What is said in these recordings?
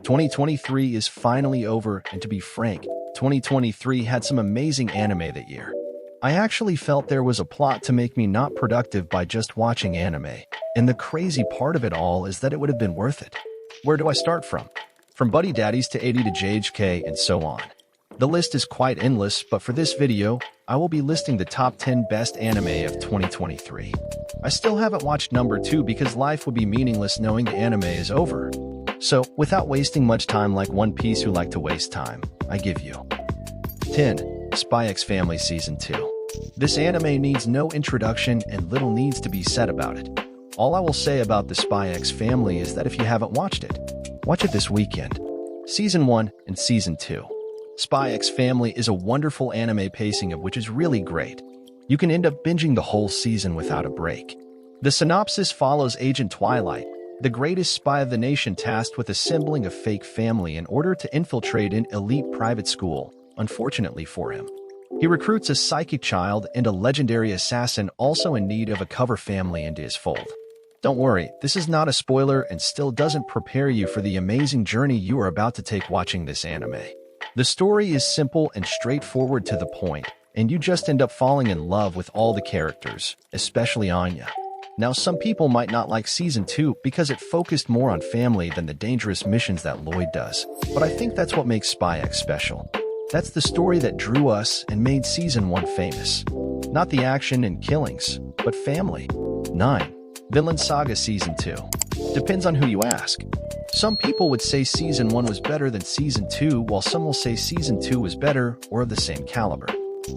2023 is finally over, and to be frank, 2023 had some amazing anime that year. I actually felt there was a plot to make me not productive by just watching anime, and the crazy part of it all is that it would have been worth it. Where do I start from? From Buddy Daddies to 80 to JHK and so on. The list is quite endless, but for this video, I will be listing the top 10 best anime of 2023. I still haven't watched number 2 because life would be meaningless knowing the anime is over. So, without wasting much time like One Piece who like to waste time, I give you 10. Spy X Family Season 2. This anime needs no introduction and little needs to be said about it. All I will say about the Spy X Family is that if you haven't watched it, watch it this weekend. Season 1 and Season 2. Spy X Family is a wonderful anime pacing of which is really great. You can end up binging the whole season without a break. The synopsis follows Agent Twilight, the greatest spy of the nation tasked with assembling a fake family in order to infiltrate an elite private school, unfortunately for him. He recruits a psychic child and a legendary assassin also in need of a cover family into his fold. Don't worry, this is not a spoiler and still doesn't prepare you for the amazing journey you are about to take watching this anime. The story is simple and straightforward to the point, and you just end up falling in love with all the characters, especially Anya. Now, some people might not like Season 2 because it focused more on family than the dangerous missions that Lloyd does, but I think that's what makes Spy X special. That's the story that drew us and made Season 1 famous. Not the action and killings, but family. 9. Vinland Saga Season 2. Depends on who you ask. Some people would say Season 1 was better than Season 2, while some will say Season 2 was better or of the same caliber.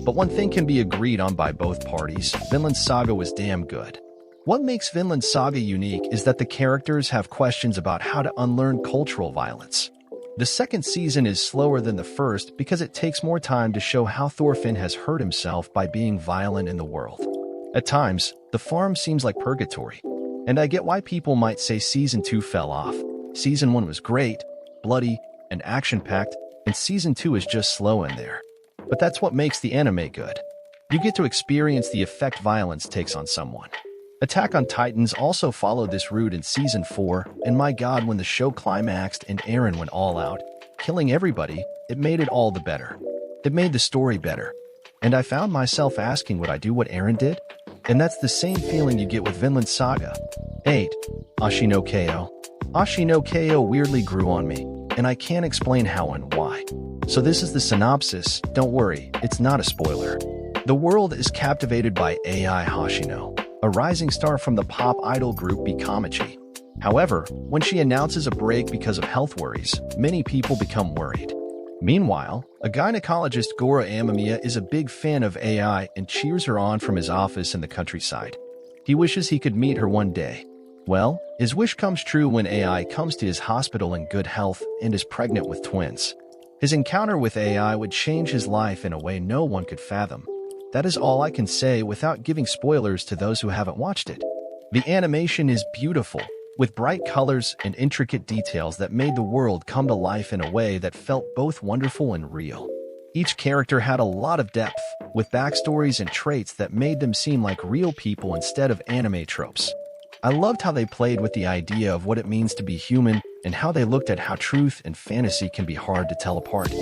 But one thing can be agreed on by both parties: Vinland Saga was damn good. What makes Vinland Saga unique is that the characters have questions about how to unlearn cultural violence. The second season is slower than the first because it takes more time to show how Thorfinn has hurt himself by being violent in the world. At times, the farm seems like purgatory, and I get why people might say Season 2 fell off. Season 1 was great, bloody, and action-packed, and Season 2 is just slow in there. But that's what makes the anime good. You get to experience the effect violence takes on someone. Attack on Titans also followed this route in Season 4, and my god, when the show climaxed and Eren went all out, killing everybody, it made it all the better. It made the story better. And I found myself asking, would I do what Eren did? And that's the same feeling you get with Vinland Saga. 8. Asin No Koo. Asin No Koo weirdly grew on me, and I can't explain how and why. So this is the synopsis. Don't worry, it's not a spoiler. The world is captivated by AI Hoshino, a rising star from the pop idol group Bikamachi. However, when she announces a break because of health worries, many people become worried. Meanwhile, a gynecologist, Goro Amamiya, is a big fan of AI and cheers her on from his office in the countryside. He wishes he could meet her one day. Well, his wish comes true when AI comes to his hospital in good health and is pregnant with twins. His encounter with AI would change his life in a way no one could fathom. That is all I can say without giving spoilers to those who haven't watched it. The animation is beautiful, with bright colors and intricate details that made the world come to life in a way that felt both wonderful and real. Each character had a lot of depth, with backstories and traits that made them seem like real people instead of anime tropes. I loved how they played with the idea of what it means to be human and how they looked at how truth and fantasy can be hard to tell apart.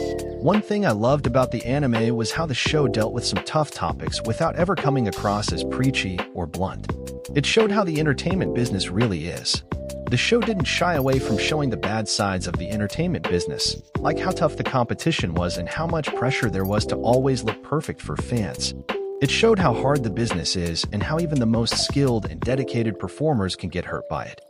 One thing I loved about the anime was how the show dealt with some tough topics without ever coming across as preachy or blunt. It showed how the entertainment business really is. The show didn't shy away from showing the bad sides of the entertainment business, like how tough the competition was and how much pressure there was to always look perfect for fans. It showed how hard the business is and how even the most skilled and dedicated performers can get hurt by it.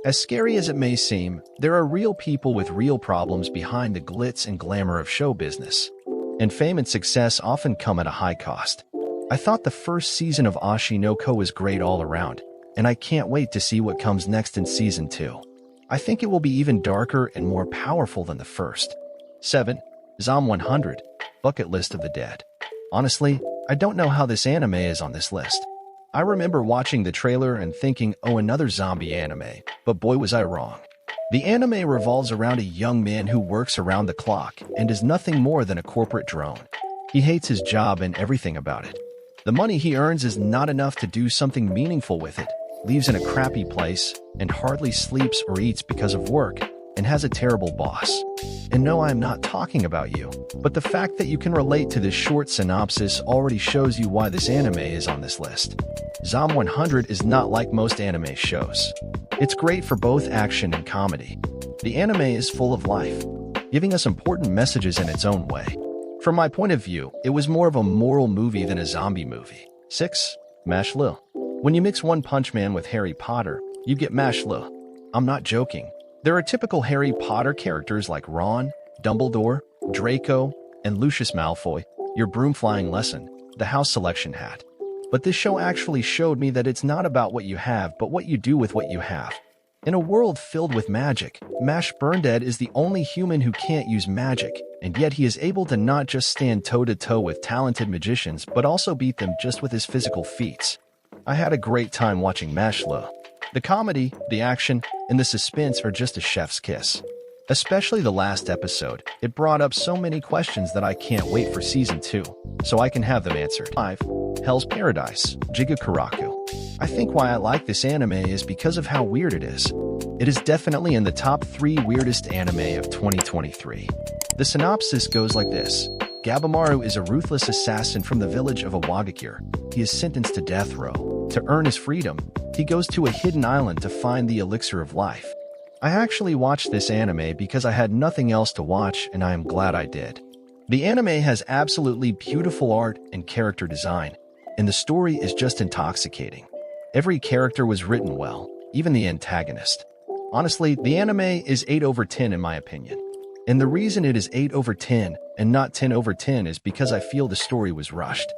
As scary as it may seem, there are real people with real problems behind the glitz and glamour of show business. And fame and success often come at a high cost. I thought the first season of Asin No Koo was great all around, and I can't wait to see what comes next in Season 2. I think it will be even darker and more powerful than the first. 7. Zom 100, Bucket List of the Dead. Honestly, I don't know how this anime is on this list. I remember watching the trailer and thinking, oh, another zombie anime, but boy was I wrong. The anime revolves around a young man who works around the clock and is nothing more than a corporate drone. He hates his job and everything about it. The money he earns is not enough to do something meaningful with it, lives in a crappy place, and hardly sleeps or eats because of work. and has a terrible boss. And no, I am not talking about you, but the fact that you can relate to this short synopsis already shows you why this anime is on this list. Zom 100 is not like most anime shows. It's great for both action and comedy. The anime is full of life, giving us important messages in its own way. From my point of view, it was more of a moral movie than a zombie movie. 6. Mash Lu. When you mix One Punch Man with Harry Potter, you get Mash Lu. I'm not joking. There are typical Harry Potter characters like Ron, Dumbledore, Draco, and Lucius Malfoy, your broom-flying lesson, the house selection hat. But this show actually showed me that it's not about what you have, but what you do with what you have. In a world filled with magic, Mash Burndead is the only human who can't use magic, and yet he is able to not just stand toe-to-toe with talented magicians, but also beat them just with his physical feats. I had a great time watching Mash Lu. The comedy, the action, and the suspense are just a chef's kiss. Especially the last episode, it brought up so many questions that I can't wait for Season 2, so I can have them answered. 5. Hell's Paradise, Jigakuraku. I think why I like this anime is because of how weird it is. It is definitely in the top 3 weirdest anime of 2023. The synopsis goes like this. Gabimaru is a ruthless assassin from the village of Awagakure. He is sentenced to death row. To earn his freedom, he goes to a hidden island to find the elixir of life. I actually watched this anime because I had nothing else to watch, and I am glad I did. The anime has absolutely beautiful art and character design, and the story is just intoxicating. Every character was written well, even the antagonist. Honestly, the anime is 8 over 10 in my opinion. And the reason it is 8 over 10 and not 10 over 10 is because I feel the story was rushed.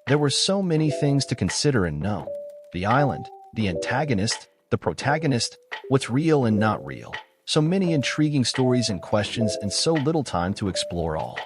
There were so many things to consider and know. The island, the antagonist, the protagonist, what's real and not real. So many intriguing stories and questions and so little time to explore all.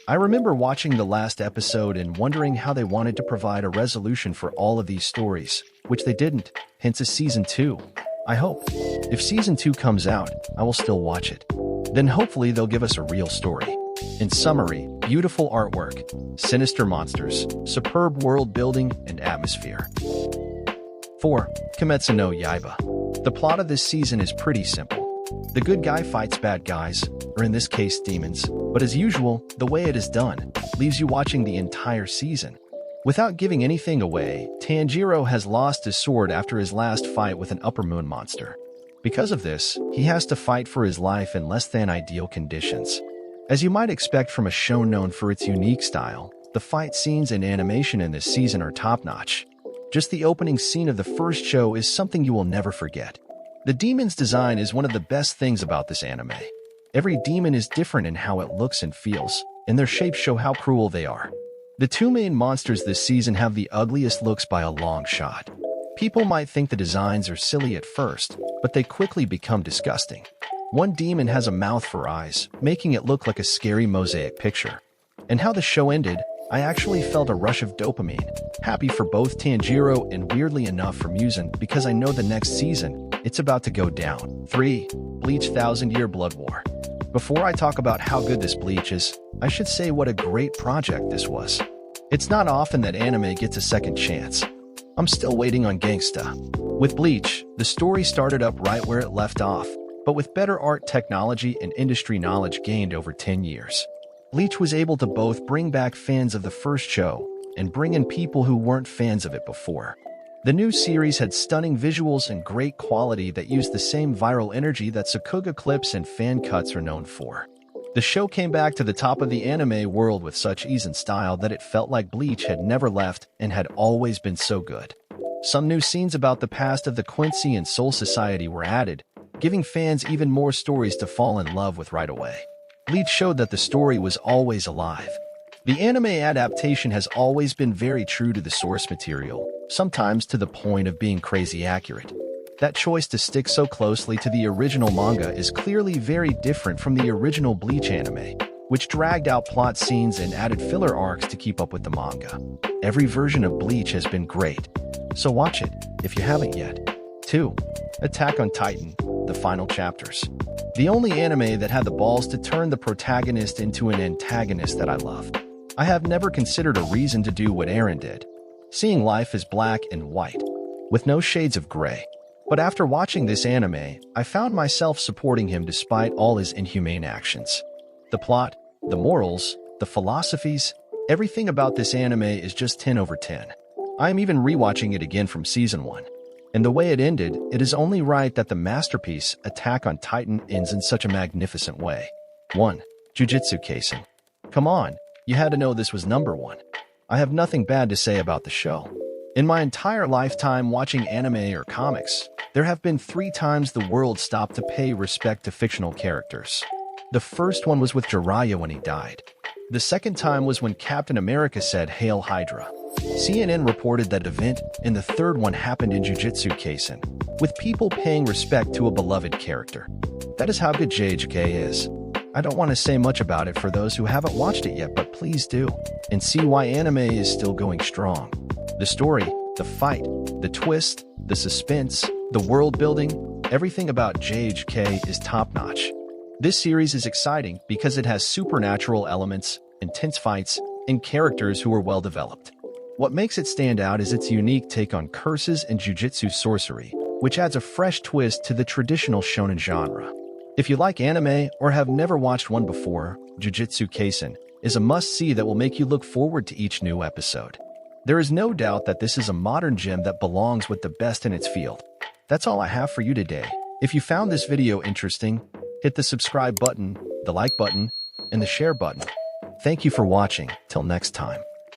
I remember watching the last episode and wondering how they wanted to provide a resolution for all of these stories, which they didn't, hence a Season 2. I hope. If Season 2 comes out, I will still watch it. Then hopefully they'll give us a real story. In summary, beautiful artwork, sinister monsters, superb world building, and atmosphere. 4. Kimetsu no Yaiba. The plot of this season is pretty simple. The good guy fights bad guys, or in this case demons, but as usual, the way it is done leaves you watching the entire season. Without giving anything away, Tanjiro has lost his sword after his last fight with an upper moon monster. Because of this, he has to fight for his life in less than ideal conditions. As you might expect from a show known for its unique style, the fight scenes and animation in this season are top-notch. Just the opening scene of the first show is something you will never forget. The demon's design is one of the best things about this anime. Every demon is different in how it looks and feels, and their shapes show how cruel they are. The 2 main monsters this season have the ugliest looks by a long shot. People might think the designs are silly at first, but they quickly become disgusting. One demon has a mouth for eyes, making it look like a scary mosaic picture. And how the show ended, I actually felt a rush of dopamine, happy for both Tanjiro and weirdly enough for Muzan because I know the next season, it's about to go down. 3. Bleach 1000-Year Blood War. Before I talk about how good this Bleach is, I should say what a great project this was. It's not often that anime gets a second chance. I'm still waiting on Gangsta. With Bleach, the story started up right where it left off, but with better art technology and industry knowledge gained over 10 years. Bleach was able to both bring back fans of the first show and bring in people who weren't fans of it before. The new series had stunning visuals and great quality that used the same viral energy that Sakuga clips and fan cuts are known for. The show came back to the top of the anime world with such ease and style that it felt like Bleach had never left and had always been so good. Some new scenes about the past of the Quincy and Soul Society were added, giving fans even more stories to fall in love with right away. Bleach showed that the story was always alive. The anime adaptation has always been very true to the source material, sometimes to the point of being crazy accurate. That choice to stick so closely to the original manga is clearly very different from the original Bleach anime, which dragged out plot scenes and added filler arcs to keep up with the manga. Every version of Bleach has been great, so watch it if you haven't yet. 2. Attack on Titan, the final chapters. The only anime that had the balls to turn the protagonist into an antagonist that I love. I have never considered a reason to do what Eren did, seeing life as black and white, with no shades of gray. But after watching this anime, I found myself supporting him despite all his inhumane actions. The plot, the morals, the philosophies, everything about this anime is just 10 over 10. I am even rewatching it again from season 1. And the way it ended, it is only right that the masterpiece, Attack on Titan, ends in such a magnificent way. 1. Jujutsu Kaisen. Come on, you had to know this was number 1. I have nothing bad to say about the show. In my entire lifetime watching anime or comics, there have been 3 times the world stopped to pay respect to fictional characters. The first one was with Jiraiya when he died. The second time was when Captain America said, "Hail Hydra." CNN reported that event, and the third one happened in Jujutsu Kaisen, with people paying respect to a beloved character. That is how good JHK is. I don't want to say much about it for those who haven't watched it yet, but please do, and see why anime is still going strong. The story, the fight, the twist, the suspense, the world building, everything about JHK is top-notch. This series is exciting because it has supernatural elements, intense fights, and characters who are well developed. What makes it stand out is its unique take on curses and jujutsu sorcery, which adds a fresh twist to the traditional shonen genre. If you like anime or have never watched one before, Jujutsu Kaisen is a must-see that will make you look forward to each new episode. There is no doubt that this is a modern gem that belongs with the best in its field. That's all I have for you today. If you found this video interesting, hit the subscribe button, the like button, and the share button. Thank you for watching. Till next time.